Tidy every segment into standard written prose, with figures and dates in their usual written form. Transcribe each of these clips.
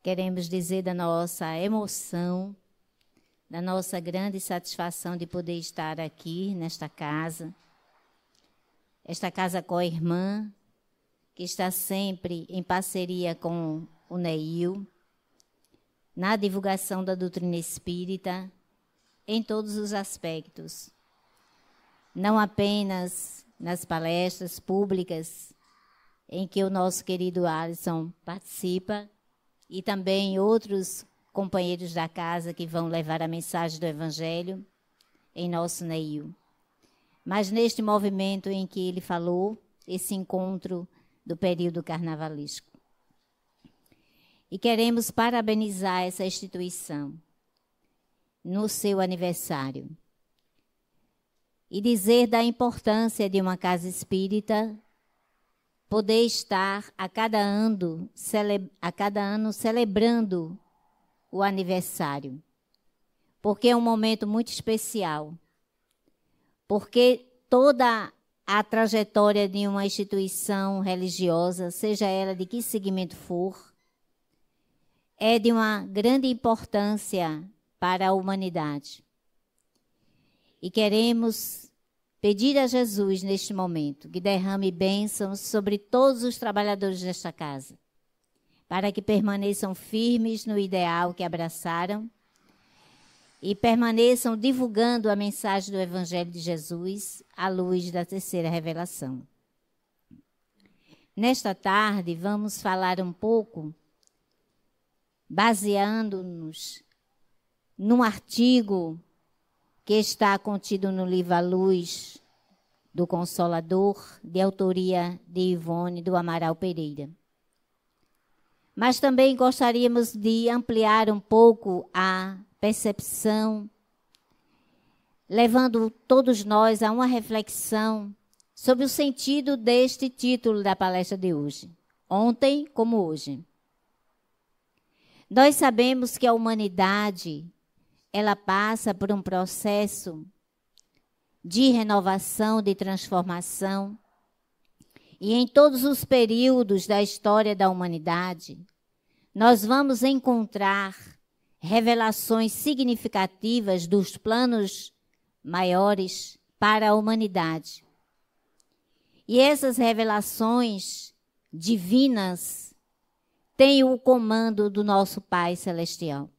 queremos dizer da nossa emoção, da nossa grande satisfação de poder estar aqui nesta casa. Esta casa co-irmã, que está sempre em parceria com o Neil, na divulgação da doutrina espírita, em todos os aspectos. Não apenas nas palestras públicas, em que o nosso querido Alisson participa, e também outros companheiros da casa que vão levar a mensagem do Evangelho em nosso Neil. Mas neste movimento em que ele falou, esse encontro do período carnavalesco. E queremos parabenizar essa instituição no seu aniversário. E dizer da importância de uma casa espírita poder estar a cada ano celebrando o aniversário. Porque é um momento muito especial. Porque toda a trajetória de uma instituição religiosa, seja ela de que segmento for, é de uma grande importância para a humanidade. E queremos pedir a Jesus, neste momento, que derrame bênçãos sobre todos os trabalhadores desta casa, para que permaneçam firmes no ideal que abraçaram e permaneçam divulgando a mensagem do Evangelho de Jesus à luz da terceira revelação. Nesta tarde, vamos falar um pouco, baseando-nos num artigo que está contido no livro A Luz do Consolador, de autoria de Ivone do Amaral Pereira. Mas também gostaríamos de ampliar um pouco a percepção, levando todos nós a uma reflexão sobre o sentido deste título da palestra de hoje, ontem como hoje. Nós sabemos que a humanidade, ela passa por um processo de renovação, de transformação, e em todos os períodos da história da humanidade, nós vamos encontrar revelações significativas dos planos maiores para a humanidade. E essas revelações divinas têm o comando do nosso Pai Celestial.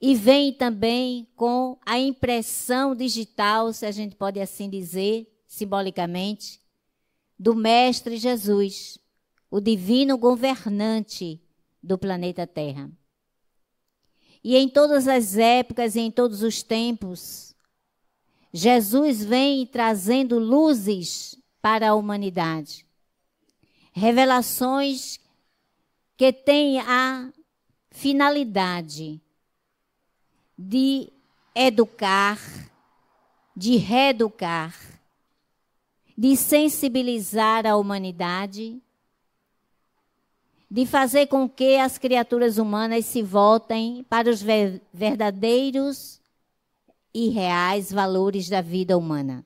E vem também com a impressão digital, se a gente pode assim dizer, simbolicamente, do Mestre Jesus, o divino governante do planeta Terra. E em todas as épocas e em todos os tempos, Jesus vem trazendo luzes para a humanidade. Revelações que têm a finalidade de educar, de reeducar, de sensibilizar a humanidade, de fazer com que as criaturas humanas se voltem para os verdadeiros e reais valores da vida humana.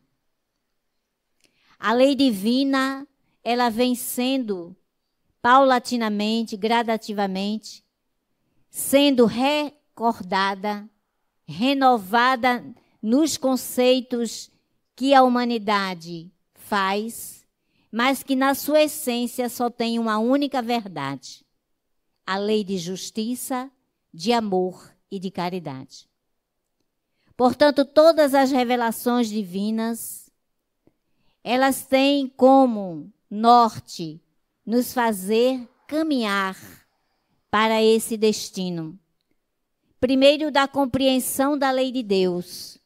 A lei divina, ela vem sendo paulatinamente, gradativamente, sendo recordada, renovada nos conceitos que a humanidade faz, mas que na sua essência só tem uma única verdade: a lei de justiça, de amor e de caridade. Portanto, todas as revelações divinas, elas têm como norte nos fazer caminhar para esse destino. Primeiro, da compreensão da lei de Deus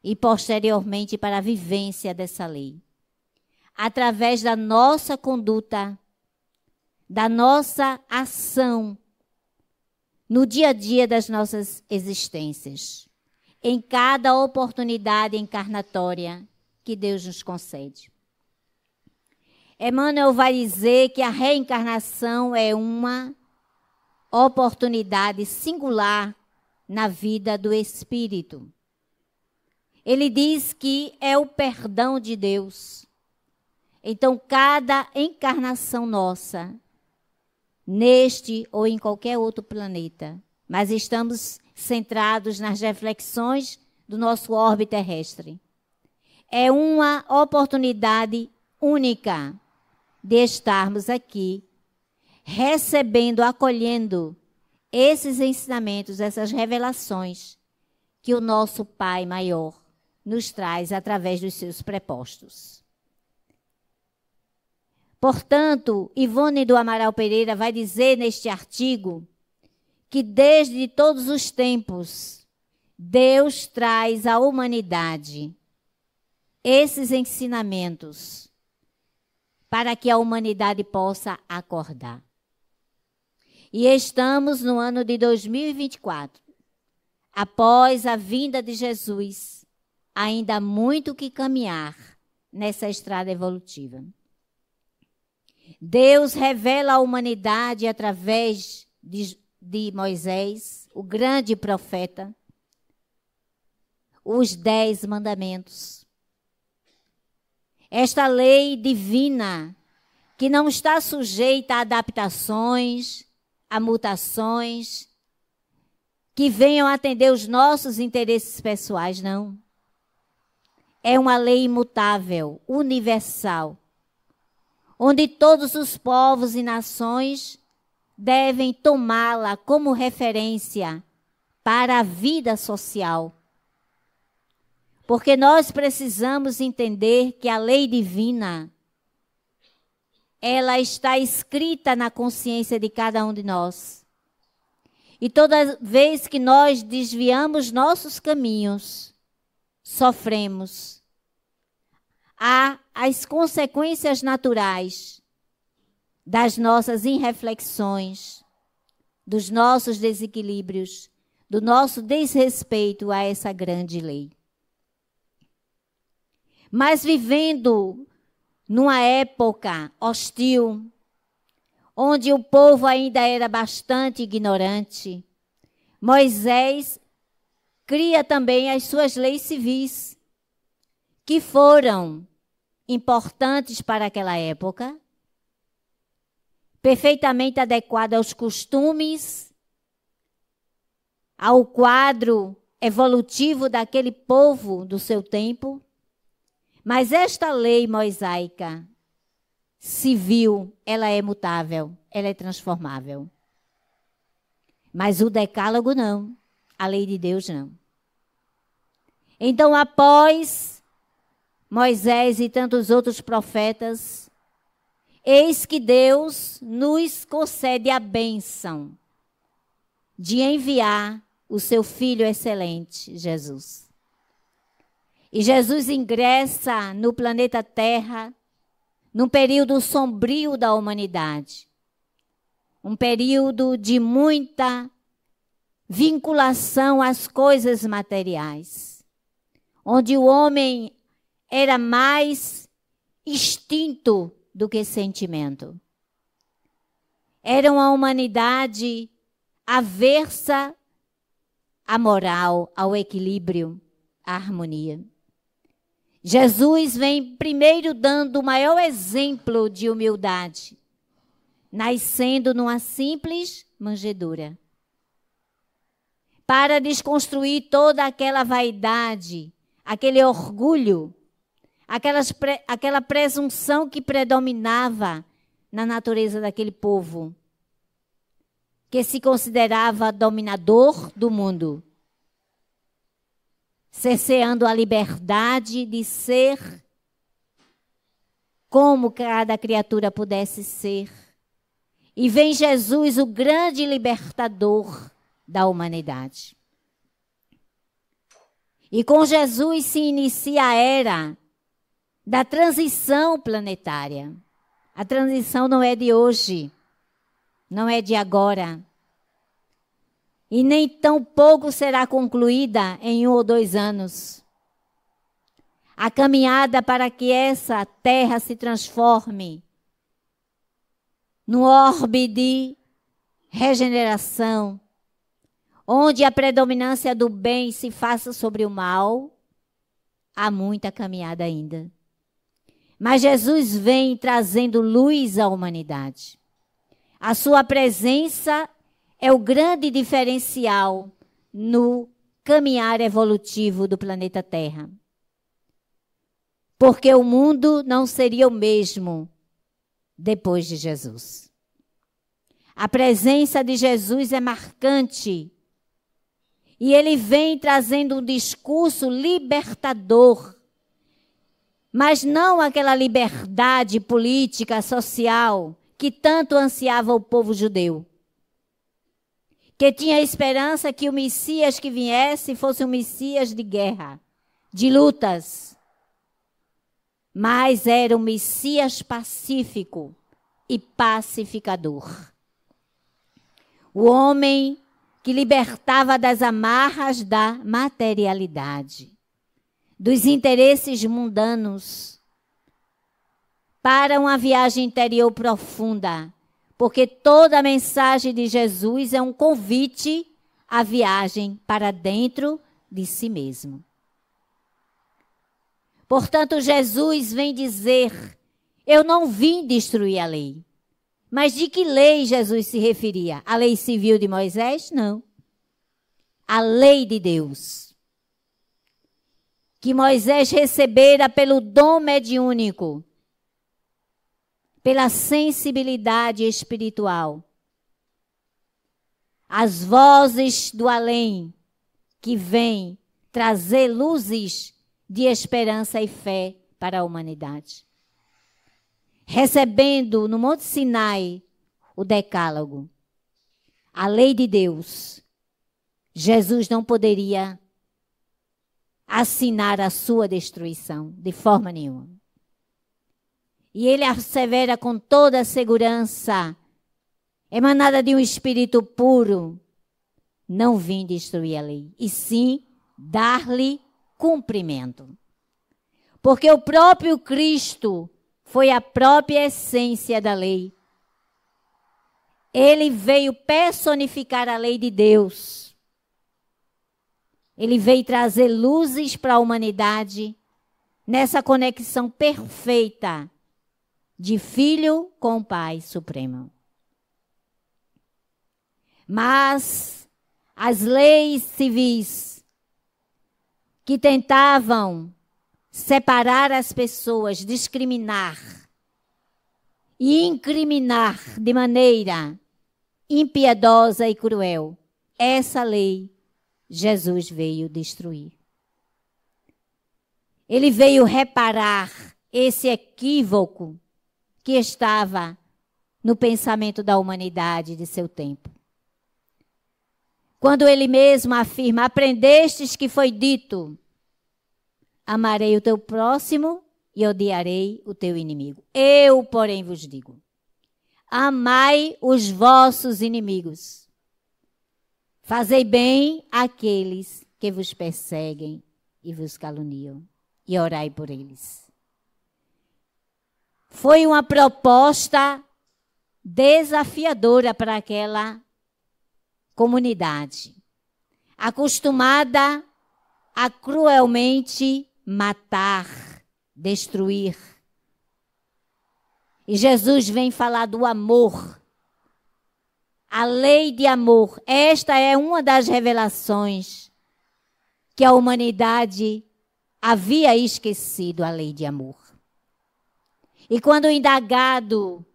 e, posteriormente, para a vivência dessa lei. Através da nossa conduta, da nossa ação, no dia a dia das nossas existências, em cada oportunidade encarnatória que Deus nos concede. Emmanuel vai dizer que a reencarnação é uma oportunidade singular na vida do espírito. Ele diz que é o perdão de Deus. Então, cada encarnação nossa neste ou em qualquer outro planeta, mas estamos centrados nas reflexões do nosso orbe terrestre. É uma oportunidade única de estarmos aqui, recebendo, acolhendo esses ensinamentos, essas revelações que o nosso Pai maior nos traz através dos seus prepostos. Portanto, Ivone do Amaral Pereira vai dizer neste artigo que desde todos os tempos, Deus traz à humanidade esses ensinamentos para que a humanidade possa acordar. E estamos no ano de 2024. Após a vinda de Jesus, ainda há muito que caminhar nessa estrada evolutiva. Deus revela à humanidade através de Moisés, o grande profeta, os 10 mandamentos. Esta lei divina, que não está sujeita a adaptações, a mutações, que venham atender os nossos interesses pessoais, não. É uma lei imutável, universal, onde todos os povos e nações devem tomá-la como referência para a vida social. Porque nós precisamos entender que a lei divina, ela está escrita na consciência de cada um de nós. E toda vez que nós desviamos nossos caminhos, sofremos. Há as consequências naturais das nossas irreflexões, dos nossos desequilíbrios, do nosso desrespeito a essa grande lei. Mas vivendo numa época hostil, onde o povo ainda era bastante ignorante, Moisés cria também as suas leis civis, que foram importantes para aquela época, perfeitamente adequadas aos costumes, ao quadro evolutivo daquele povo do seu tempo. Mas esta lei mosaica civil, ela é mutável, ela é transformável. Mas o decálogo não, a lei de Deus não. Então, após Moisés e tantos outros profetas, eis que Deus nos concede a bênção de enviar o seu Filho excelente, Jesus. E Jesus ingressa no planeta Terra num período sombrio da humanidade. Um período de muita vinculação às coisas materiais. Onde o homem era mais instinto do que sentimento. Era uma humanidade aversa à moral, ao equilíbrio, à harmonia. Jesus vem primeiro dando o maior exemplo de humildade, nascendo numa simples manjedoura, para desconstruir toda aquela vaidade, aquele orgulho, aquela presunção que predominava na natureza daquele povo, que se considerava dominador do mundo, cerceando a liberdade de ser como cada criatura pudesse ser. E vem Jesus, o grande libertador da humanidade. E com Jesus se inicia a era da transição planetária. A transição não é de hoje, não é de agora. E nem tão pouco será concluída em 1 ou 2 anos. A caminhada para que essa terra se transforme num orbe de regeneração, onde a predominância do bem se faça sobre o mal, há muita caminhada ainda. Mas Jesus vem trazendo luz à humanidade. A sua presença é o grande diferencial no caminhar evolutivo do planeta Terra. Porque o mundo não seria o mesmo depois de Jesus. A presença de Jesus é marcante e ele vem trazendo um discurso libertador, mas não aquela liberdade política, social, que tanto ansiava o povo judeu, que tinha a esperança que o Messias que viesse fosse um Messias de guerra, de lutas, mas era um Messias pacífico e pacificador. O homem que libertava das amarras da materialidade, dos interesses mundanos, para uma viagem interior profunda, porque toda a mensagem de Jesus é um convite à viagem para dentro de si mesmo. Portanto, Jesus vem dizer, eu não vim destruir a lei. Mas de que lei Jesus se referia? A lei civil de Moisés? Não. A lei de Deus. Que Moisés recebera pelo dom mediúnico, pela sensibilidade espiritual. As vozes do além que vêm trazer luzes de esperança e fé para a humanidade. Recebendo no Monte Sinai o Decálogo, a lei de Deus, Jesus não poderia assinar a sua destruição de forma nenhuma. E ele assevera com toda a segurança, emanada de um espírito puro, não vim destruir a lei, e sim dar-lhe cumprimento. Porque o próprio Cristo foi a própria essência da lei. Ele veio personificar a lei de Deus. Ele veio trazer luzes para a humanidade nessa conexão perfeita de Filho com Pai Supremo. Mas as leis civis que tentavam separar as pessoas, discriminar e incriminar de maneira impiedosa e cruel, essa lei Jesus veio destruir. Ele veio reparar esse equívoco que estava no pensamento da humanidade de seu tempo. Quando ele mesmo afirma, aprendestes que foi dito, amarei o teu próximo e odiarei o teu inimigo. Eu, porém, vos digo, amai os vossos inimigos. Fazei bem àqueles que vos perseguem e vos caluniam, e orai por eles. Foi uma proposta desafiadora para aquela comunidade, acostumada a cruelmente matar, destruir. E Jesus vem falar do amor. A lei de amor. Esta é uma das revelações que a humanidade havia esquecido, a lei de amor. E quando indagado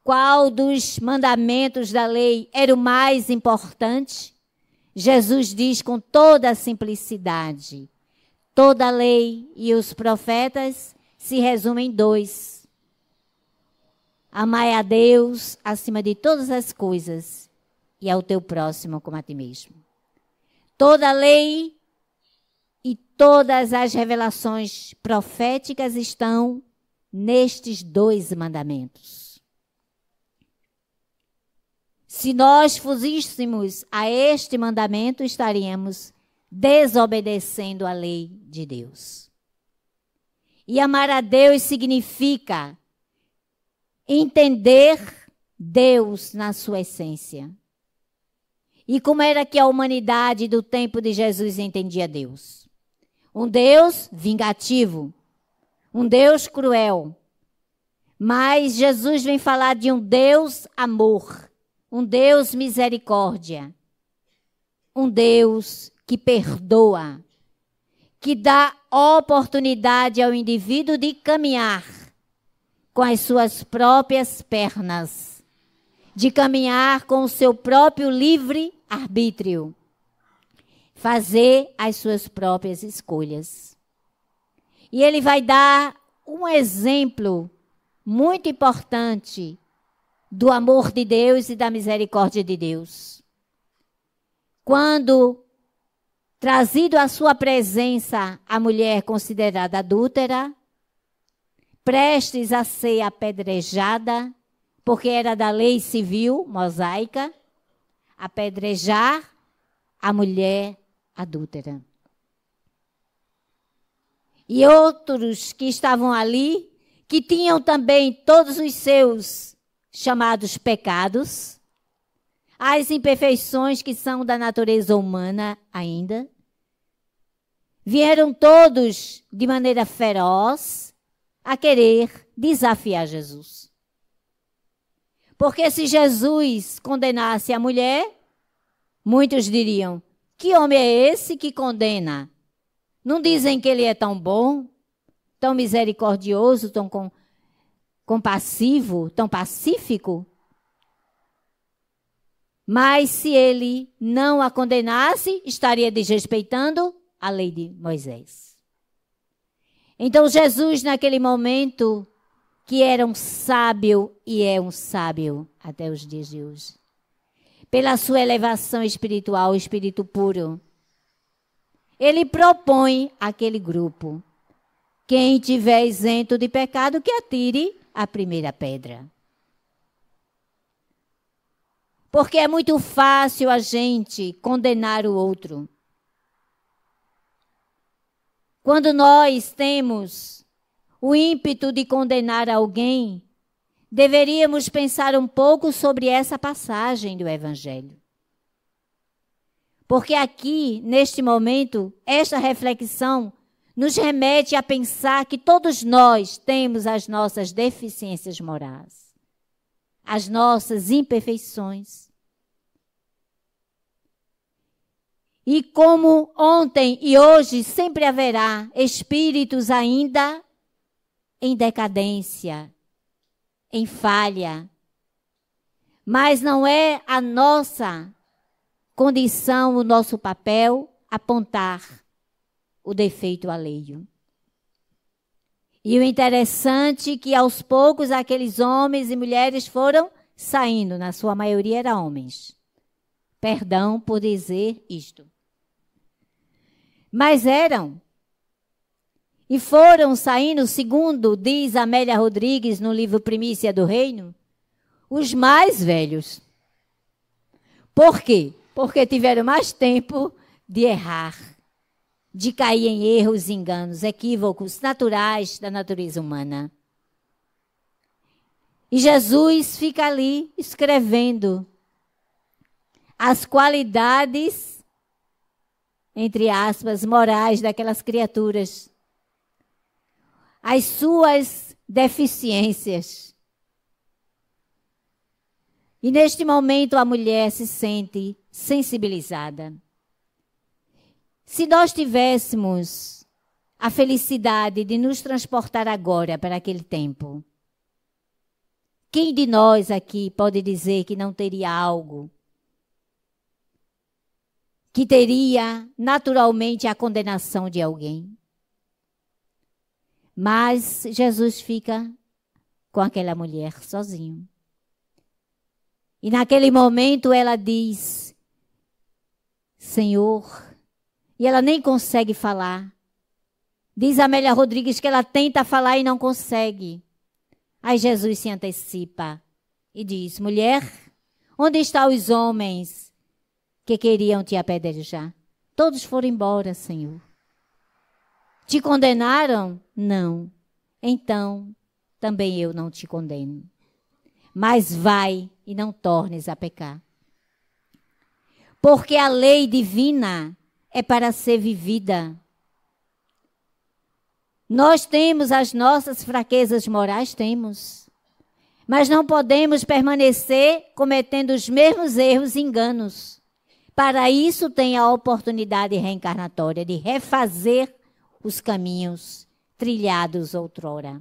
qual dos mandamentos da lei era o mais importante, Jesus diz com toda a simplicidade, toda a lei e os profetas se resumem em 2. Amai a Deus acima de todas as coisas e ao teu próximo como a ti mesmo. Toda a lei e todas as revelações proféticas estão nestes 2 mandamentos. Se nós fugíssemos a este mandamento, estaríamos desobedecendo a lei de Deus. E amar a Deus significa entender Deus na sua essência. E como era que a humanidade do tempo de Jesus entendia Deus? Um Deus vingativo, um Deus cruel, Mas Jesus vem falar de um Deus amor, um Deus misericórdia, um Deus que perdoa, que dá oportunidade ao indivíduo de caminhar com as suas próprias pernas, de caminhar com o seu próprio livre arbítrio, fazer as suas próprias escolhas. E ele vai dar um exemplo muito importante do amor de Deus e da misericórdia de Deus. Quando trazido à sua presença a mulher considerada adúltera, prestes a ser apedrejada, porque era da lei civil mosaica, apedrejar a mulher adúltera. E outros que estavam ali, que tinham também todos os seus chamados pecados, as imperfeições que são da natureza humana ainda, vieram todos de maneira feroz a querer desafiar Jesus. Porque se Jesus condenasse a mulher, muitos diriam: que homem é esse que condena? Não dizem que ele é tão bom, tão misericordioso, tão compassivo, tão pacífico? Mas se ele não a condenasse, estaria desrespeitando a lei de Moisés. Então Jesus, naquele momento, que era um sábio e é um sábio até os dias de hoje, pela sua elevação espiritual, espírito puro, ele propõe àquele grupo: quem tiver isento de pecado, que atire a primeira pedra. Porque é muito fácil a gente condenar o outro. Quando nós temos o ímpeto de condenar alguém, deveríamos pensar um pouco sobre essa passagem do Evangelho. Porque aqui, neste momento, esta reflexão nos remete a pensar que todos nós temos as nossas deficiências morais, as nossas imperfeições. E como ontem e hoje sempre haverá espíritos ainda em decadência, em falha. Mas não é a nossa condição, o nosso papel, apontar o defeito alheio. E o interessante é que aos poucos aqueles homens e mulheres foram saindo, na sua maioria eram homens. Perdão por dizer isto. Mas eram. E foram saindo, segundo diz Amélia Rodrigues no livro Primícia do Reino, os mais velhos. Por quê? Porque tiveram mais tempo de errar, de cair em erros, enganos, equívocos naturais da natureza humana. E Jesus fica ali escrevendo as qualidades, entre aspas, morais daquelas criaturas, as suas deficiências. E neste momento a mulher se sente sensibilizada. Se nós tivéssemos a felicidade de nos transportar agora para aquele tempo, quem de nós aqui pode dizer que não teria algo que teria naturalmente a condenação de alguém? Mas Jesus fica com aquela mulher sozinho. E naquele momento ela diz: Senhor, e ela nem consegue falar. Diz Amélia Rodrigues que ela tenta falar e não consegue. Aí Jesus se antecipa e diz: mulher, onde estão os homens que queriam te apedrejar? Todos foram embora, Senhor. Te condenaram? Não. Então, também eu não te condeno. Mas vai e não tornes a pecar. Porque a lei divina é para ser vivida. Nós temos as nossas fraquezas morais? Temos. Mas não podemos permanecer cometendo os mesmos erros e enganos. Para isso tem a oportunidade reencarnatória de refazer os caminhos trilhados outrora.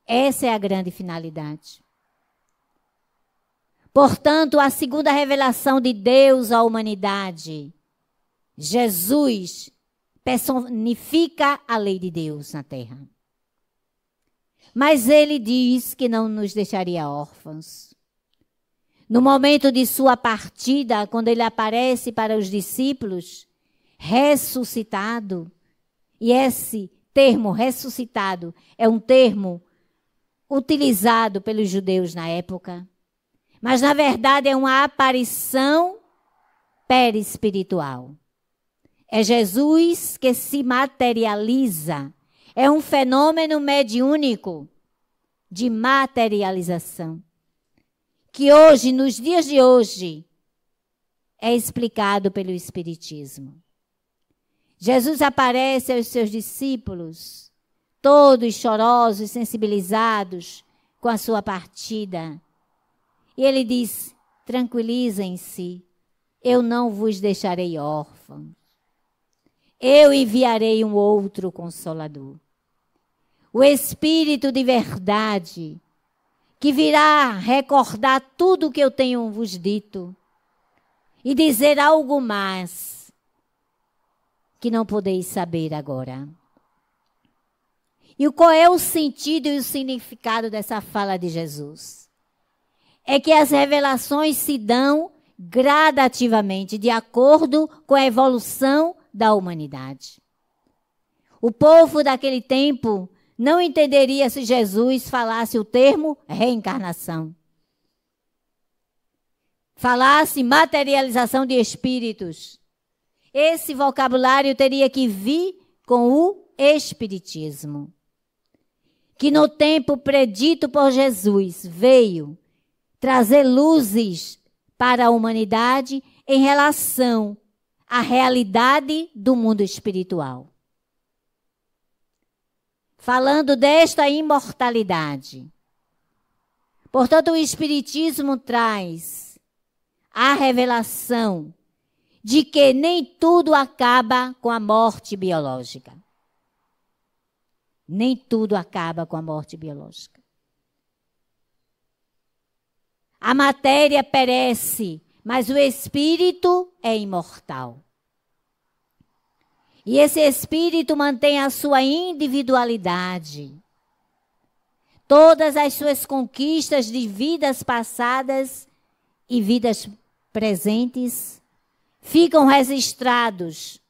Essa é a grande finalidade. Portanto, a segunda revelação de Deus à humanidade, Jesus personifica a lei de Deus na terra. Mas ele diz que não nos deixaria órfãos. No momento de sua partida, quando ele aparece para os discípulos, ressuscitado, e esse termo ressuscitado é um termo utilizado pelos judeus na época, mas na verdade é uma aparição perispiritual. É Jesus que se materializa. É um fenômeno mediúnico de materialização, que hoje, nos dias de hoje, é explicado pelo Espiritismo. Jesus aparece aos seus discípulos, todos chorosos, sensibilizados com a sua partida. E ele diz, tranquilizem-se, eu não vos deixarei órfãos. Eu enviarei um outro Consolador. O Espírito de verdade, que virá recordar tudo o que eu tenho vos dito e dizer algo mais que não podeis saber agora. E qual é o sentido e o significado dessa fala de Jesus? É que as revelações se dão gradativamente, de acordo com a evolução da humanidade. O povo daquele tempo não entenderia se Jesus falasse o termo reencarnação. Falasse materialização de espíritos. Esse vocabulário teria que vir com o Espiritismo, que no tempo predito por Jesus veio trazer luzes para a humanidade em relação à realidade do mundo espiritual. Falando desta imortalidade. Portanto, o Espiritismo traz a revelação de que nem tudo acaba com a morte biológica. Nem tudo acaba com a morte biológica. A matéria perece, mas o espírito é imortal. E esse espírito mantém a sua individualidade. Todas as suas conquistas de vidas passadas e vidas presentes ficam registrados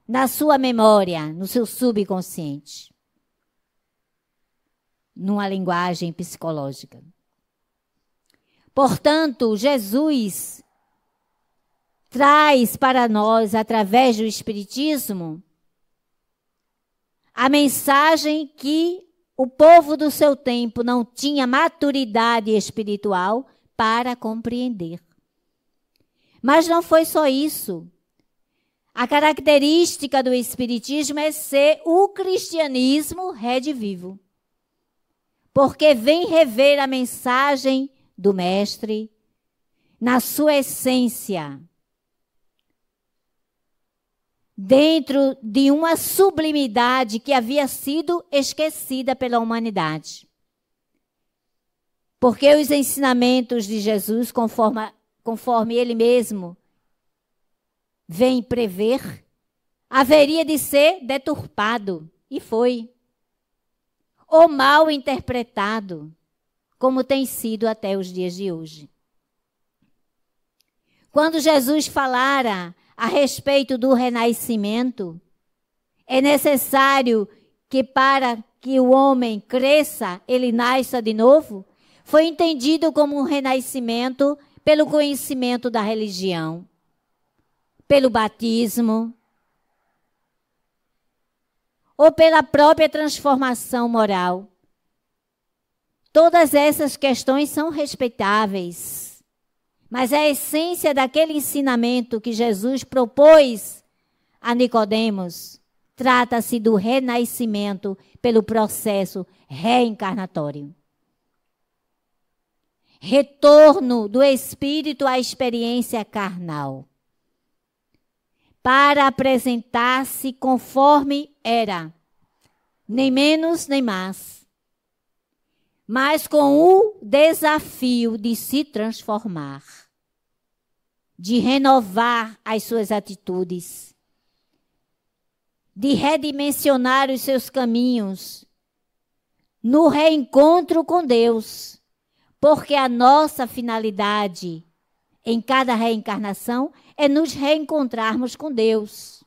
na sua memória, no seu subconsciente. Numa linguagem psicológica. Portanto, Jesus traz para nós, através do Espiritismo, a mensagem que o povo do seu tempo não tinha maturidade espiritual para compreender. Mas não foi só isso. A característica do Espiritismo é ser o cristianismo redivivo. Porque vem rever a mensagem do Mestre na sua essência, dentro de uma sublimidade que havia sido esquecida pela humanidade. Porque os ensinamentos de Jesus, conforme ele mesmo vem prever, haveria de ser deturpado, e foi. Ou mal interpretado, como tem sido até os dias de hoje. Quando Jesus falara a respeito do renascimento, é necessário que para que o homem cresça, ele nasça de novo, foi entendido como um renascimento pelo conhecimento da religião, pelo batismo, ou pela própria transformação moral. Todas essas questões são respeitáveis. Mas a essência daquele ensinamento que Jesus propôs a Nicodemos trata-se do renascimento pelo processo reencarnatório. retorno do espírito à experiência carnal, para apresentar-se conforme era, nem menos nem mais, mas com o desafio de se transformar, de renovar as suas atitudes, de redimensionar os seus caminhos no reencontro com Deus, porque a nossa finalidade em cada reencarnação é nos reencontrarmos com Deus,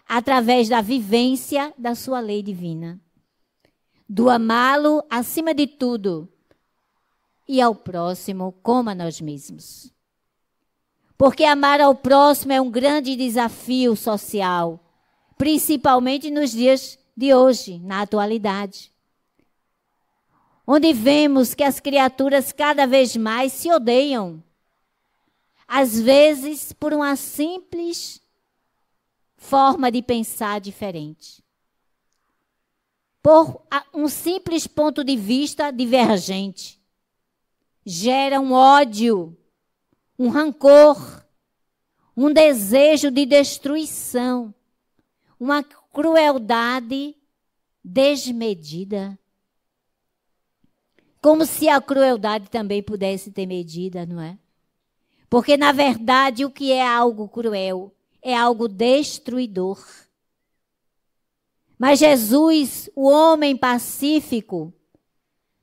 através da vivência da sua lei divina, do amá-lo acima de tudo e ao próximo como a nós mesmos. Porque amar ao próximo é um grande desafio social, principalmente nos dias de hoje, na atualidade, onde vemos que as criaturas cada vez mais se odeiam, às vezes por uma simples forma de pensar diferente, por um simples ponto de vista divergente, gera um ódio, um rancor, um desejo de destruição, uma crueldade desmedida. Como se a crueldade também pudesse ter medida, não é? Porque, na verdade, o que é algo cruel é algo destruidor. Mas Jesus, o homem pacífico,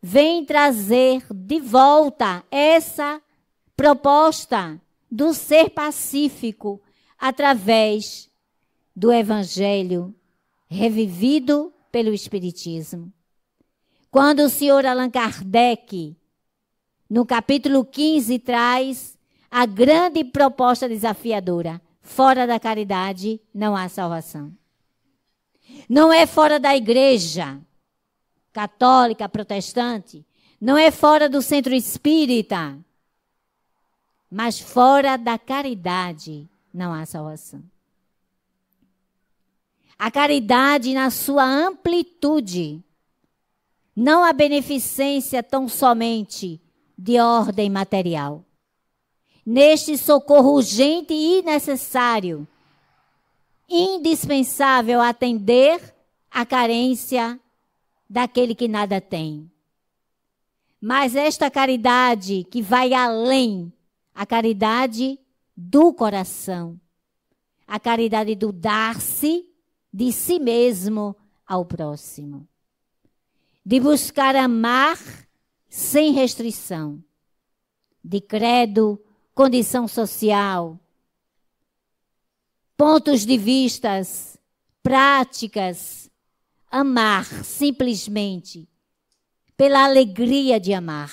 vem trazer de volta essa proposta do ser pacífico através do Evangelho revivido pelo Espiritismo. Quando o senhor Allan Kardec, no capítulo 15, traz a grande proposta desafiadora: fora da caridade não há salvação. Não é fora da igreja católica, protestante, não é fora do centro espírita, mas fora da caridade não há salvação. A caridade na sua amplitude, não a beneficência tão somente de ordem material. Neste socorro urgente e necessário, indispensável atender a carência daquele que nada tem. Mas esta caridade que vai além, a caridade do coração, a caridade do dar-se de si mesmo ao próximo, de buscar amar sem restrição, de credo, condição social, pontos de vistas, práticas, amar simplesmente pela alegria de amar.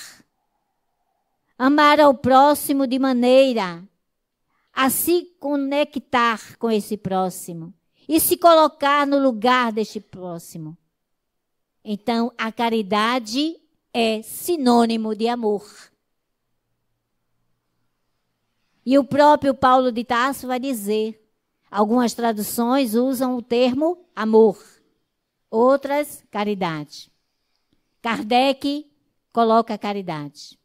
Amar ao próximo de maneira a se conectar com esse próximo e se colocar no lugar deste próximo. Então, a caridade é sinônimo de amor. E o próprio Paulo de Tarso vai dizer, algumas traduções usam o termo amor, outras caridade. Kardec coloca caridade.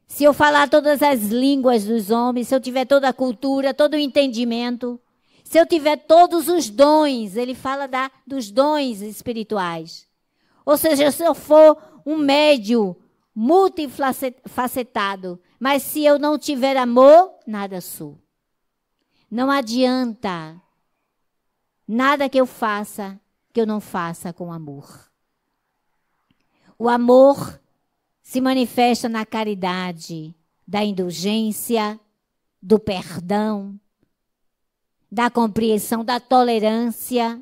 Se eu falar todas as línguas dos homens, se eu tiver toda a cultura, todo o entendimento, se eu tiver todos os dons, ele fala dos dons espirituais. Ou seja, se eu for um médium multifacetado, mas se eu não tiver amor, nada sou. Não adianta nada que eu faça, que eu não faça com amor. O amor se manifesta na caridade, da indulgência, do perdão, da compreensão, da tolerância.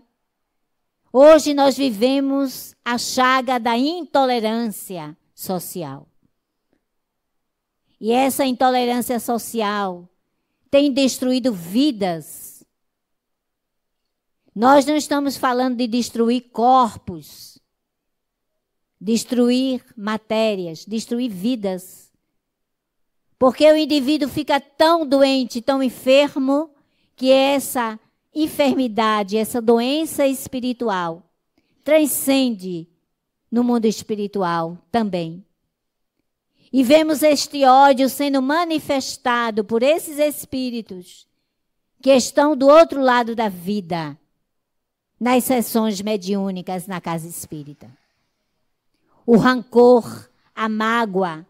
Hoje nós vivemos a chaga da intolerância social. E essa intolerância social tem destruído vidas. Nós não estamos falando de destruir corpos, destruir matérias, destruir vidas. Porque o indivíduo fica tão doente, tão enfermo, que essa enfermidade, essa doença espiritual, transcende no mundo espiritual também. E vemos este ódio sendo manifestado por esses espíritos que estão do outro lado da vida, nas sessões mediúnicas na casa espírita. O rancor, a mágoa,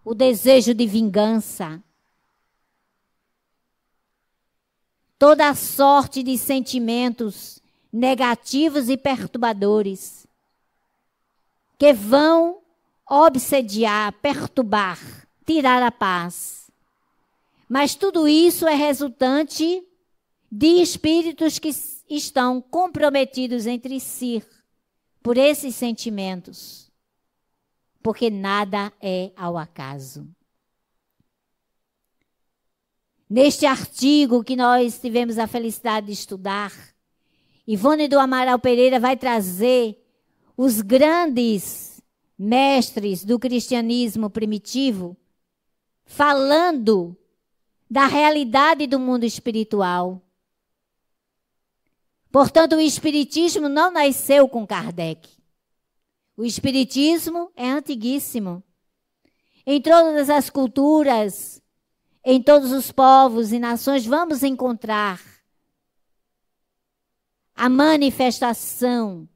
o desejo de vingança, toda a sorte de sentimentos negativos e perturbadores que vão obsediar, perturbar, tirar a paz. Mas tudo isso é resultante de espíritos que estão comprometidos entre si por esses sentimentos, porque nada é ao acaso. Neste artigo que nós tivemos a felicidade de estudar, Ivone do Amaral Pereira vai trazer os grandes mestres do cristianismo primitivo, falando da realidade do mundo espiritual. Portanto, o espiritismo não nasceu com Kardec. O espiritismo é antiguíssimo. Em todas as culturas, em todos os povos e nações, vamos encontrar a manifestação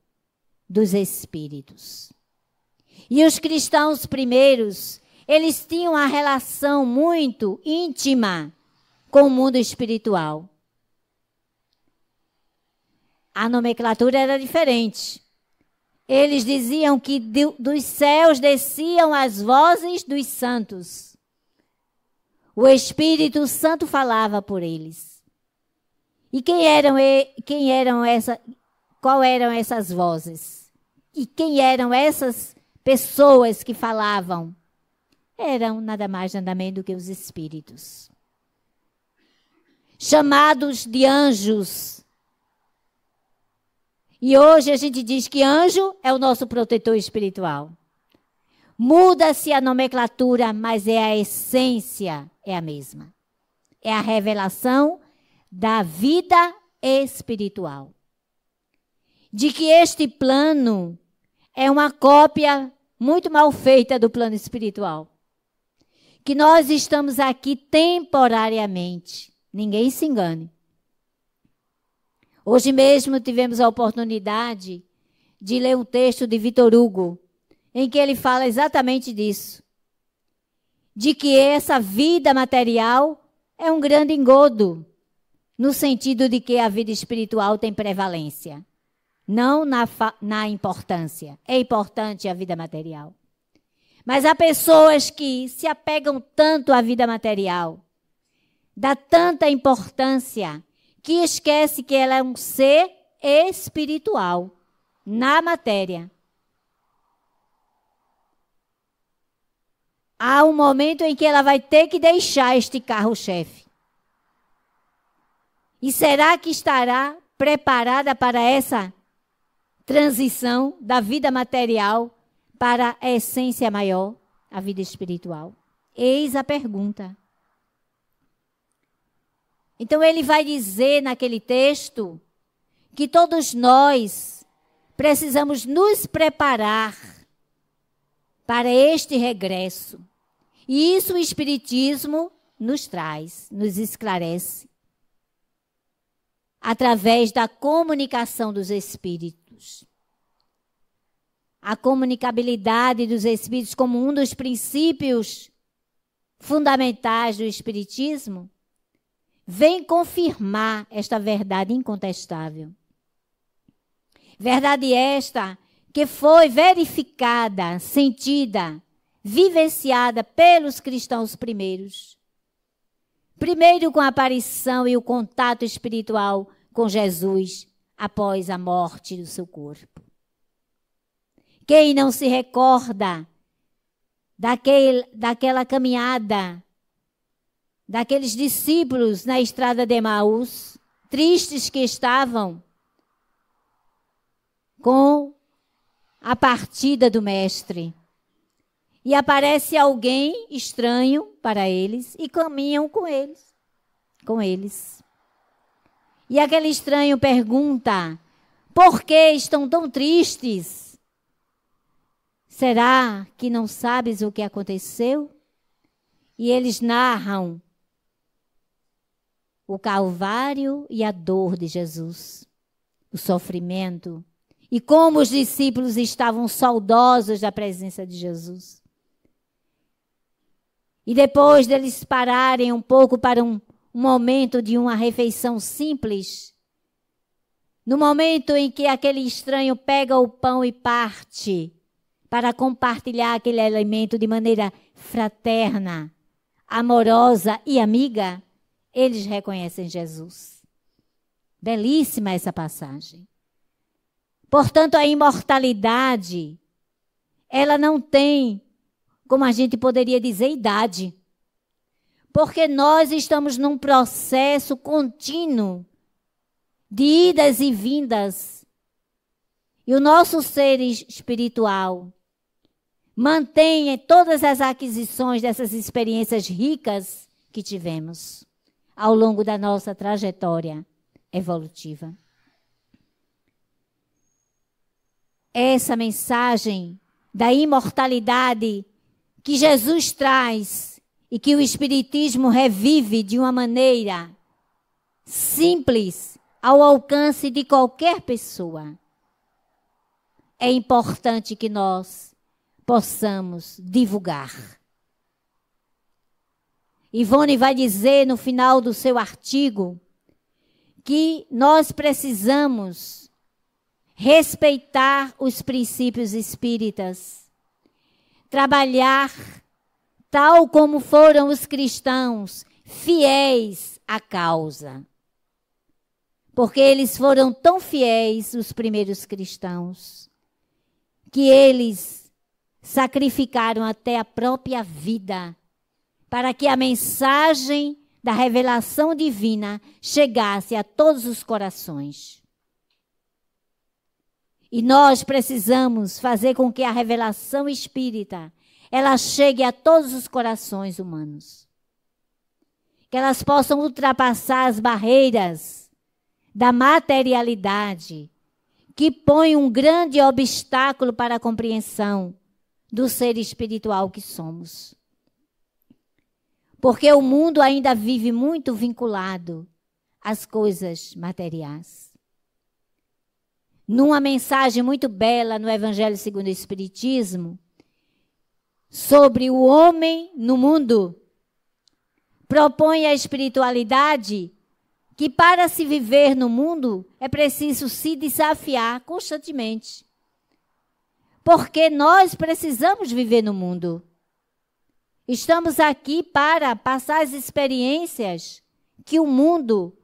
dos espíritos. E os cristãos primeiros, eles tinham uma relação muito íntima com o mundo espiritual. A nomenclatura era diferente. Eles diziam que dos céus desciam as vozes dos santos. O Espírito Santo falava por eles. E qual eram essas vozes? E quem eram essas pessoas que falavam? Eram nada mais, nada menos do que os espíritos. Chamados de anjos. E hoje a gente diz que anjo é o nosso protetor espiritual. Muda-se a nomenclatura, mas a essência é a mesma. É a revelação da vida espiritual. De que este plano é uma cópia muito mal feita do plano espiritual. Que nós estamos aqui temporariamente. Ninguém se engane. Hoje mesmo tivemos a oportunidade de ler um texto de Victor Hugo, em que ele fala exatamente disso. De que essa vida material é um grande engodo, no sentido de que a vida espiritual tem prevalência. Não na importância. É importante a vida material. Mas há pessoas que se apegam tanto à vida material, dá tanta importância, que esquece que ela é um ser espiritual, na matéria. Há um momento em que ela vai ter que deixar este carro-chefe. E será que estará preparada para essa transição da vida material para a essência maior, a vida espiritual? Eis a pergunta. Então ele vai dizer naquele texto que todos nós precisamos nos preparar para este regresso. E isso o Espiritismo nos traz, nos esclarece. Através da comunicação dos espíritos. A comunicabilidade dos espíritos como um dos princípios fundamentais do Espiritismo vem confirmar esta verdade incontestável. Verdade esta que foi verificada, sentida, vivenciada pelos cristãos primeiros. Primeiro com a aparição e o contato espiritual com Jesus após a morte do seu corpo. Quem não se recorda daquela caminhada, daqueles discípulos na estrada de Emaús, tristes que estavam com a partida do Mestre. E aparece alguém estranho para eles e caminham com eles. E aquele estranho pergunta: por que estão tão tristes? Será que não sabes o que aconteceu? E eles narram o Calvário e a dor de Jesus, o sofrimento, e como os discípulos estavam saudosos da presença de Jesus. E depois deles pararem um pouco para um momento de uma refeição simples, no momento em que aquele estranho pega o pão e parte para compartilhar aquele alimento de maneira fraterna, amorosa e amiga, eles reconhecem Jesus. Belíssima essa passagem. Portanto, a imortalidade, ela não tem, como a gente poderia dizer, idade. Porque nós estamos num processo contínuo de idas e vindas. E o nosso ser espiritual mantém todas as aquisições dessas experiências ricas que tivemos ao longo da nossa trajetória evolutiva. Essa mensagem da imortalidade que Jesus traz e que o Espiritismo revive de uma maneira simples, ao alcance de qualquer pessoa, é importante que nós possamos divulgar. Ivone vai dizer no final do seu artigo que nós precisamos respeitar os princípios espíritas, trabalhar tal como foram os cristãos, fiéis à causa. Porque eles foram tão fiéis, os primeiros cristãos, que eles sacrificaram até a própria vida para que a mensagem da revelação divina chegasse a todos os corações. E nós precisamos fazer com que a revelação espírita ela chegue a todos os corações humanos. Que elas possam ultrapassar as barreiras da materialidade, que põe um grande obstáculo para a compreensão do ser espiritual que somos. Porque o mundo ainda vive muito vinculado às coisas materiais. Numa mensagem muito bela no Evangelho segundo o Espiritismo, sobre o homem no mundo, propõe a espiritualidade que para se viver no mundo é preciso se desafiar constantemente. Porque nós precisamos viver no mundo. Estamos aqui para passar as experiências que o mundo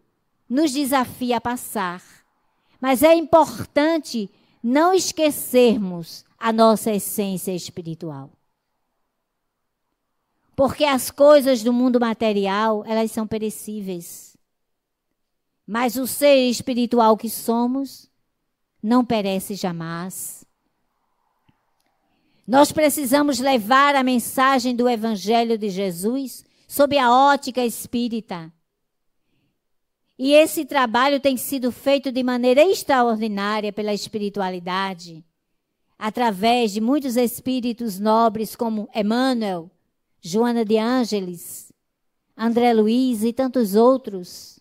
nos desafia a passar. Mas é importante não esquecermos a nossa essência espiritual. Porque as coisas do mundo material, elas são perecíveis. Mas o ser espiritual que somos não perece jamais. Nós precisamos levar a mensagem do Evangelho de Jesus sob a ótica espírita. E esse trabalho tem sido feito de maneira extraordinária pela espiritualidade, através de muitos espíritos nobres como Emmanuel, Joana de Ângeles, André Luiz e tantos outros,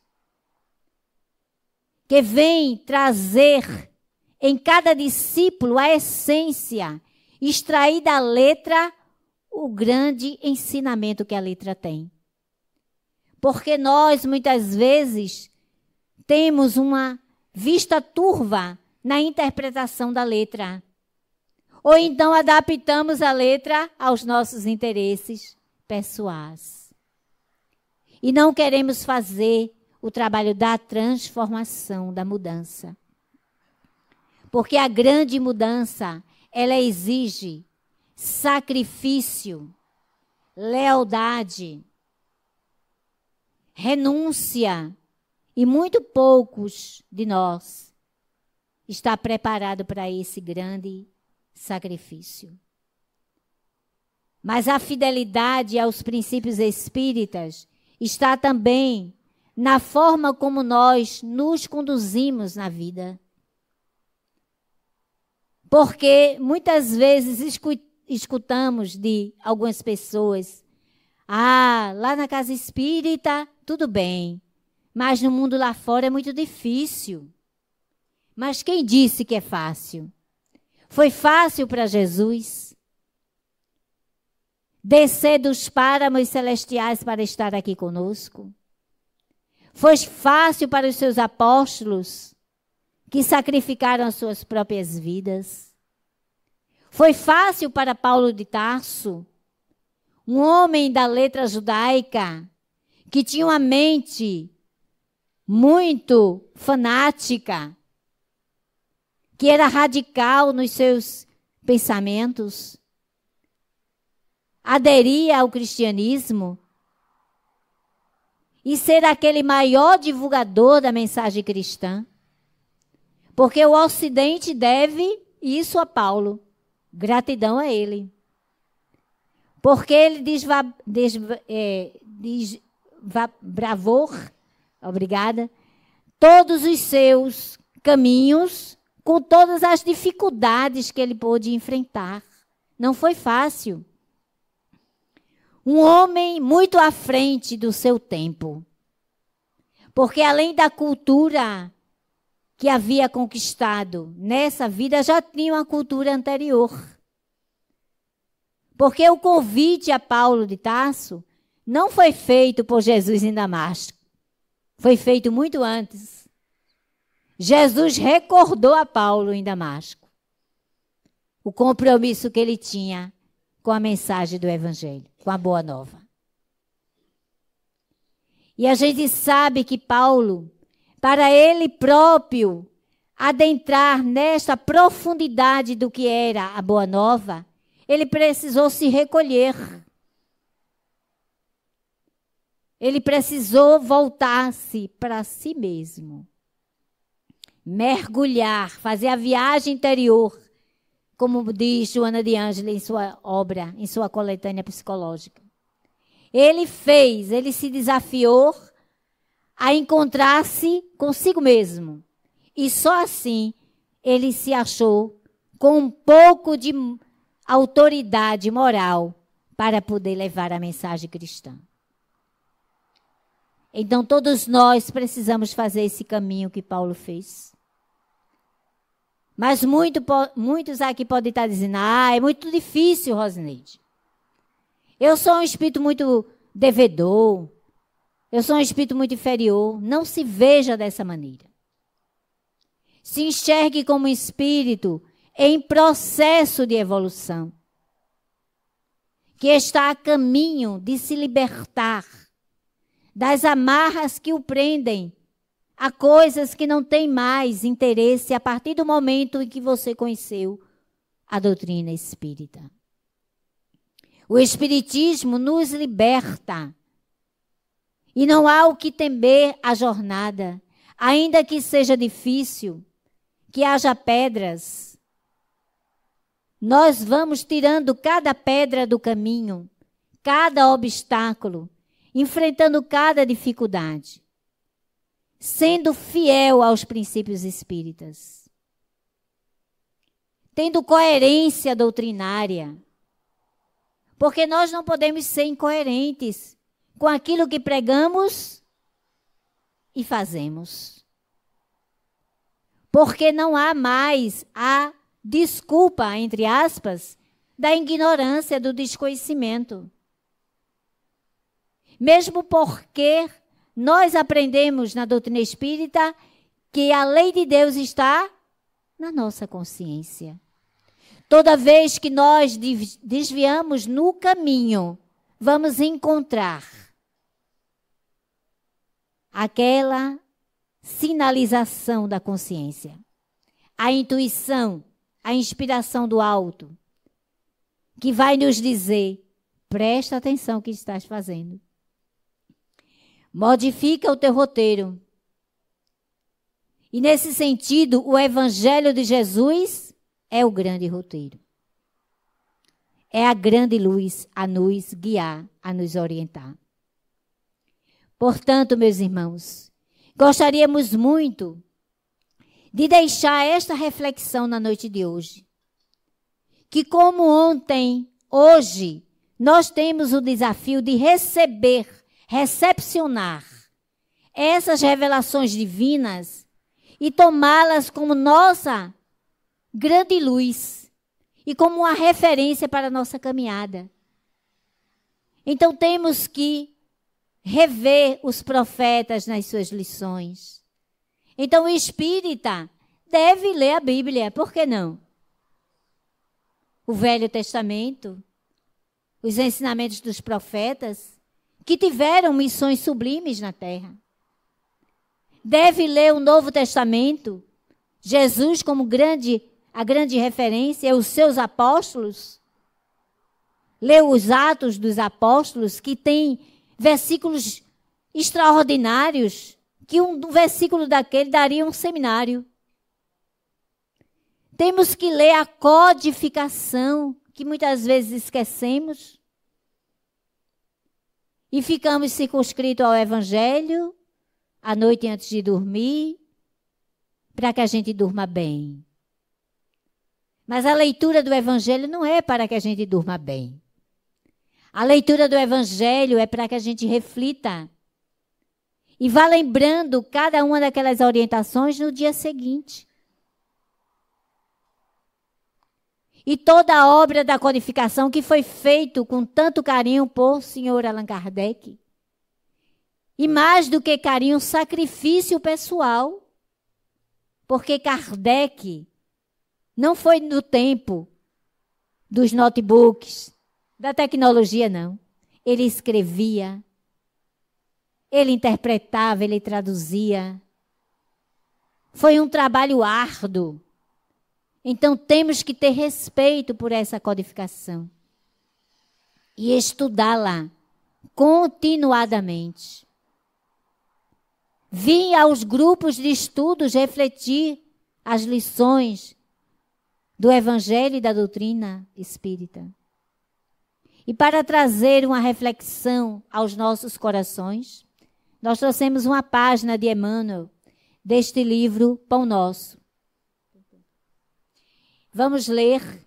que vêm trazer em cada discípulo a essência, extrair da letra o grande ensinamento que a letra tem. Porque nós, muitas vezes, temos uma vista turva na interpretação da letra. Ou então adaptamos a letra aos nossos interesses pessoais. E não queremos fazer o trabalho da transformação, da mudança. Porque a grande mudança, ela exige sacrifício, lealdade, renúncia. E muito poucos de nós está preparado para esse grande sacrifício. Mas a fidelidade aos princípios espíritas está também na forma como nós nos conduzimos na vida. Porque muitas vezes escutamos de algumas pessoas: ah, lá na casa espírita, tudo bem, mas no mundo lá fora é muito difícil. Mas quem disse que é fácil? Foi fácil para Jesus descer dos páramos celestiais para estar aqui conosco? Foi fácil para os seus apóstolos que sacrificaram as suas próprias vidas? Foi fácil para Paulo de Tarso, um homem da letra judaica, que tinha uma mente muito fanática, que era radical nos seus pensamentos, aderia ao cristianismo e ser aquele maior divulgador da mensagem cristã? Porque o Ocidente deve isso a Paulo, gratidão a ele. Porque ele desbravou, obrigada, todos os seus caminhos com todas as dificuldades que ele pôde enfrentar. Não foi fácil. Um homem muito à frente do seu tempo. Porque além da cultura que havia conquistado nessa vida, já tinha uma cultura anterior. Porque o convite a Paulo de Tarso não foi feito por Jesus em Damasco. Foi feito muito antes. Jesus recordou a Paulo em Damasco o compromisso que ele tinha com a mensagem do Evangelho, com a Boa Nova. E a gente sabe que Paulo, para ele próprio adentrar nesta profundidade do que era a Boa Nova, ele precisou se recolher. Ele precisou voltar-se para si mesmo. Mergulhar, fazer a viagem interior, como diz Joana de Ângela em sua obra, em sua coletânea psicológica. Ele se desafiou a encontrar-se consigo mesmo. E só assim ele se achou com um pouco de autoridade moral para poder levar a mensagem cristã. Então todos nós precisamos fazer esse caminho que Paulo fez. Mas muitos aqui podem estar dizendo: ah, é muito difícil, Rosineide. Eu sou um espírito muito devedor. Eu sou um espírito muito inferior. Não se veja dessa maneira. Se enxergue como um espírito em processo de evolução, que está a caminho de se libertar das amarras que o prendem a coisas que não têm mais interesse a partir do momento em que você conheceu a doutrina espírita. O Espiritismo nos liberta. E não há o que temer a jornada, ainda que seja difícil, que haja pedras. Nós vamos tirando cada pedra do caminho, cada obstáculo, enfrentando cada dificuldade, sendo fiel aos princípios espíritas, tendo coerência doutrinária, porque nós não podemos ser incoerentes com aquilo que pregamos e fazemos. Porque não há mais a desculpa, entre aspas, da ignorância, do desconhecimento. Mesmo porque nós aprendemos na doutrina espírita que a lei de Deus está na nossa consciência. Toda vez que nós desviamos no caminho, vamos encontrar aquela sinalização da consciência, a intuição, a inspiração do alto, que vai nos dizer: presta atenção no que estás fazendo. Modifica o teu roteiro. E nesse sentido, o Evangelho de Jesus é o grande roteiro. É a grande luz a nos guiar, a nos orientar. Portanto, meus irmãos, gostaríamos muito de deixar esta reflexão na noite de hoje. que como ontem, hoje, nós temos o desafio de recepcionar essas revelações divinas e tomá-las como nossa grande luz e como uma referência para a nossa caminhada. Então temos que rever os profetas nas suas lições. Então o espírita deve ler a Bíblia, por que não? O Velho Testamento, os ensinamentos dos profetas, que tiveram missões sublimes na terra. Deve ler o Novo Testamento, Jesus como a grande referência, os seus apóstolos. Ler os Atos dos Apóstolos, que tem versículos extraordinários, que um versículo daquele daria um seminário. Temos que ler a codificação, que muitas vezes esquecemos. E ficamos circunscritos ao Evangelho, à noite antes de dormir, para que a gente durma bem. Mas a leitura do Evangelho não é para que a gente durma bem. A leitura do Evangelho é para que a gente reflita e vá lembrando cada uma daquelas orientações no dia seguinte. E toda a obra da codificação que foi feita com tanto carinho por senhor Allan Kardec. E mais do que carinho, sacrifício pessoal. Porque Kardec não foi no tempo dos notebooks, da tecnologia, não. Ele escrevia, ele interpretava, ele traduzia. Foi um trabalho árduo. Então, temos que ter respeito por essa codificação e estudá-la continuadamente. Vim aos grupos de estudos refletir as lições do Evangelho e da doutrina espírita. E para trazer uma reflexão aos nossos corações, nós trouxemos uma página de Emmanuel deste livro Pão Nosso. Vamos ler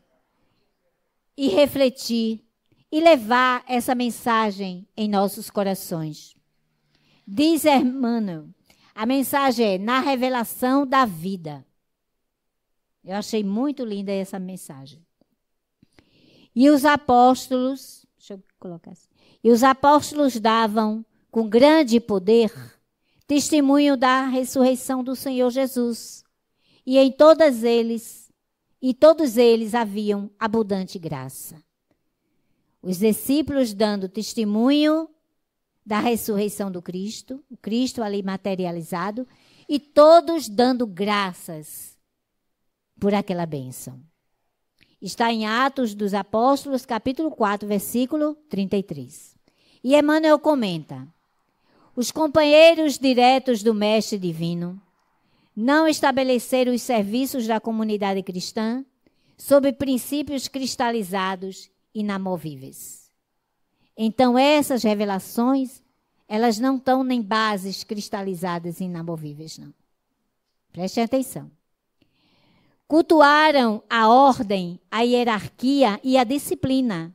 e refletir e levar essa mensagem em nossos corações. Diz Emmanuel, a mensagem é na revelação da vida. Eu achei muito linda essa mensagem. E os apóstolos, deixa eu colocar assim, e os apóstolos davam com grande poder testemunho da ressurreição do Senhor Jesus. E todos eles haviam abundante graça. Os discípulos dando testemunho da ressurreição do Cristo, o Cristo ali materializado, e todos dando graças por aquela bênção. Está em Atos dos Apóstolos, capítulo 4, versículo 33. E Emmanuel comenta, os companheiros diretos do Mestre Divino não estabeleceram os serviços da comunidade cristã sob princípios cristalizados e inamovíveis. Então, essas revelações, elas não estão nem bases cristalizadas e inamovíveis, não. Prestem atenção. Cultuaram a ordem, a hierarquia e a disciplina,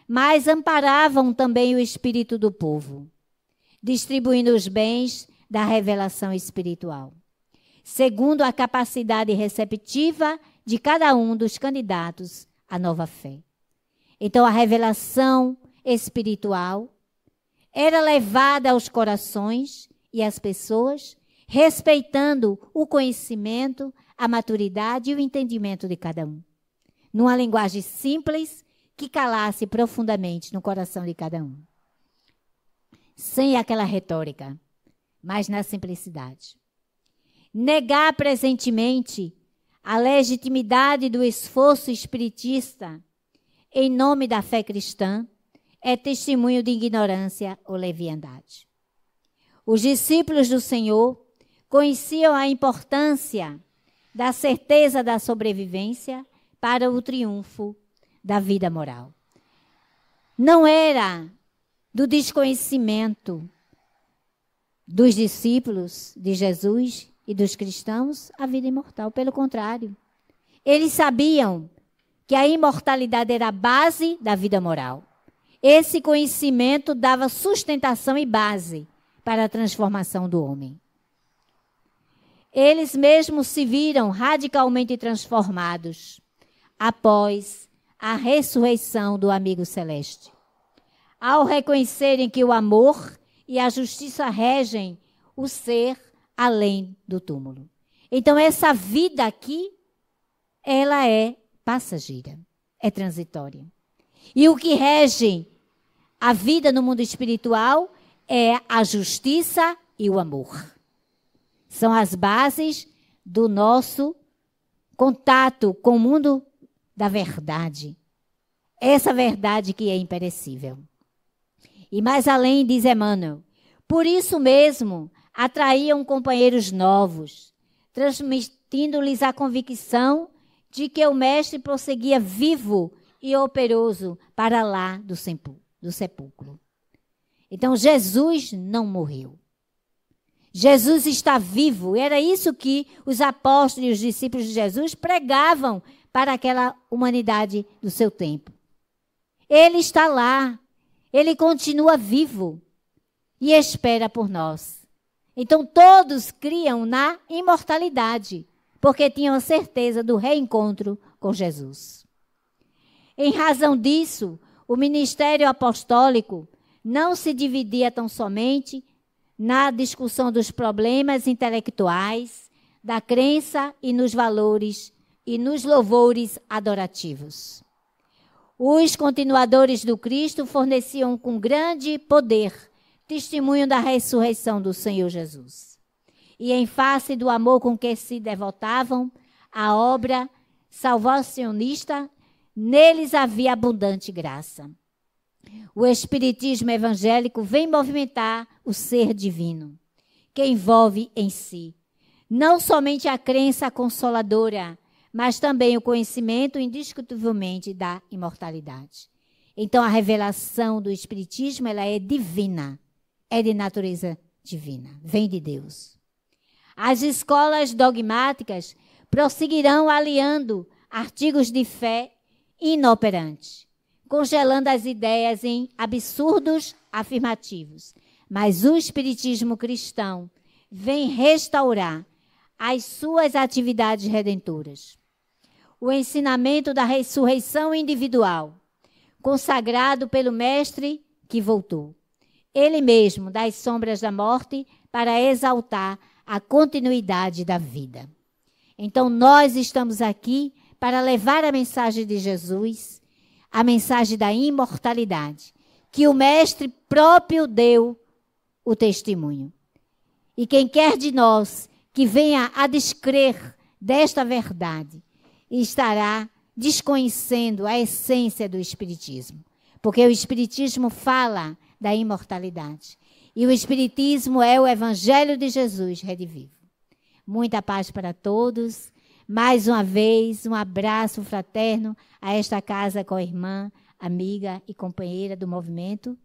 mas amparavam também o espírito do povo, distribuindo os bens da revelação espiritual, segundo a capacidade receptiva de cada um dos candidatos à nova fé. Então, a revelação espiritual era levada aos corações e às pessoas, respeitando o conhecimento, a maturidade e o entendimento de cada um, numa linguagem simples que calasse profundamente no coração de cada um. Sem aquela retórica, mas na simplicidade. Negar presentemente a legitimidade do esforço espiritista em nome da fé cristã é testemunho de ignorância ou leviandade. Os discípulos do Senhor conheciam a importância da certeza da sobrevivência para o triunfo da vida moral. Não era do desconhecimento dos discípulos de Jesus e dos cristãos a vida imortal, pelo contrário. Eles sabiam que a imortalidade era a base da vida moral. Esse conhecimento dava sustentação e base para a transformação do homem. Eles mesmos se viram radicalmente transformados após a ressurreição do amigo celeste. Ao reconhecerem que o amor e a justiça regem o ser além do túmulo. Então, essa vida aqui, ela é passageira, é transitória. E o que rege a vida no mundo espiritual é a justiça e o amor. São as bases do nosso contato com o mundo da verdade. Essa verdade que é imperecível. E mais além, diz Emmanuel, por isso mesmo atraíam companheiros novos, transmitindo-lhes a convicção de que o mestre prosseguia vivo e operoso para lá do sepulcro. Então, Jesus não morreu. Jesus está vivo. Era isso que os apóstolos e os discípulos de Jesus pregavam para aquela humanidade do seu tempo. Ele está lá. Ele continua vivo e espera por nós. Então, todos criam na imortalidade, porque tinham a certeza do reencontro com Jesus. Em razão disso, o ministério apostólico não se dividia tão somente na discussão dos problemas intelectuais, da crença e nos valores e nos louvores adorativos. Os continuadores do Cristo forneciam com grande poder testemunho da ressurreição do Senhor Jesus. E em face do amor com que se devotavam à obra salvacionista, neles havia abundante graça. O espiritismo evangélico vem movimentar o ser divino, que envolve em si não somente a crença consoladora, mas também o conhecimento indiscutivelmente da imortalidade. Então, a revelação do espiritismo, ela é divina, é de natureza divina, vem de Deus. As escolas dogmáticas prosseguirão aliando artigos de fé inoperantes, congelando as ideias em absurdos afirmativos. Mas o espiritismo cristão vem restaurar as suas atividades redentoras. O ensinamento da ressurreição individual, consagrado pelo Mestre que voltou. Ele mesmo, das sombras da morte, para exaltar a continuidade da vida. Então, nós estamos aqui para levar a mensagem de Jesus, a mensagem da imortalidade, que o Mestre próprio deu o testemunho. E quem quer de nós que venha a descrer desta verdade, estará desconhecendo a essência do Espiritismo. Porque o Espiritismo fala da imortalidade. E o Espiritismo é o Evangelho de Jesus redivivo. Muita paz para todos. Mais uma vez, um abraço fraterno a esta casa com a irmã, amiga e companheira do movimento.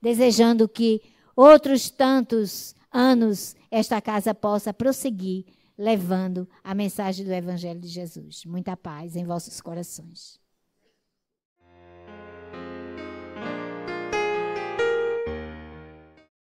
Desejando que outros tantos anos esta casa possa prosseguir levando a mensagem do Evangelho de Jesus. Muita paz em vossos corações.